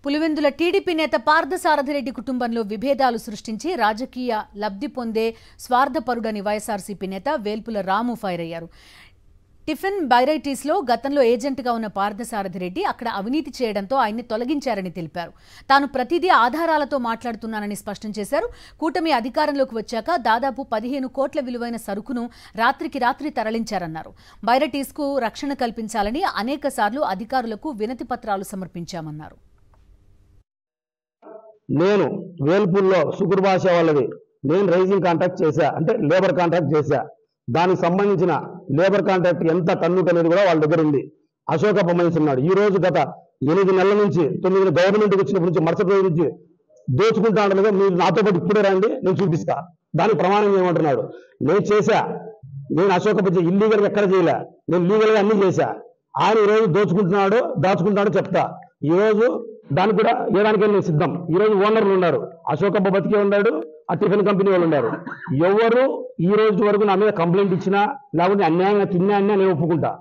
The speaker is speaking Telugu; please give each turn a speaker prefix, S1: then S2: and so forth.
S1: పులివెందుల టీడీపీ నేత పార్థసారథిరెడ్డి కుటుంబంలో విభేదాలు సృష్టించి రాజకీయ లబ్ధి పొందే స్వార్థపరుడని వైఎస్ఆర్సీపీ నేత వేల్పుల రాము ఫైర్ అయ్యారు. టిఫిన్ బైరైటీస్లో గతంలో ఏజెంట్గా ఉన్న పార్థసారథిరెడ్డి అక్కడ అవినీతి చేయడంతో ఆయన్ని తొలగించారని తెలిపారు. తాను ప్రతిదీ ఆధారాలతో మాట్లాడుతున్నానని స్పష్టం చేశారు. కూటమి అధికారంలోకి వచ్చాక దాదాపు 15 కోట్ల విలువైన సరుకును రాత్రికి రాత్రి తరలించారన్నారు. బైరైటీస్కు రక్షణ కల్పించాలని అనేక సార్లు అధికారులకు వినతి పత్రాలు సమర్పించామన్నారు.
S2: నేను వేల్పూర్లో షుగర్ భాష వాళ్ళది నేను రైజింగ్ కాంట్రాక్ట్ చేశా, అంటే లేబర్ కాంట్రాక్ట్ చేశా. దానికి సంబంధించిన లేబర్ కాంట్రాక్ట్ ఎంత టన్నుకు అనేది కూడా వాళ్ళ దగ్గర ఉంది. అశోకప్ప మనిషి ఉన్నాడు. ఈ రోజు గత 8 నెలల నుంచి 9 గవర్నమెంట్కి వచ్చినప్పటి నుంచి మరుసటి రోజు నుంచి దోచుకుంటా ఉండగా మీరు నాతో పాటు ఇప్పుడే రండి నేను చూపిస్తా, దానికి ప్రమాణం ఏమంటున్నాడు. నేను చేశా, నేను అశోకప్ప ఇల్లీగల్గా ఎక్కడ చేయలే, నేను లీగల్గా అన్ని చేశా. ఆయన ఈరోజు దాచుకుంటున్నాడు చెప్తా. ఈరోజు దానికి కూడా ఏదానికైనా నేను సిద్ధం. ఈరోజు ఓనర్లు ఉన్నారు, అశోకప్ప బతికే ఉన్నాడు, ఆ టిఫిన్ కంపెనీ వాళ్ళు ఉన్నారు. ఎవరు ఈ రోజు వరకు నా మీద కంప్లైంట్ ఇచ్చినా లేకుంటే అన్యాయంగా తిన్నా నేను ఒప్పుకుంటా.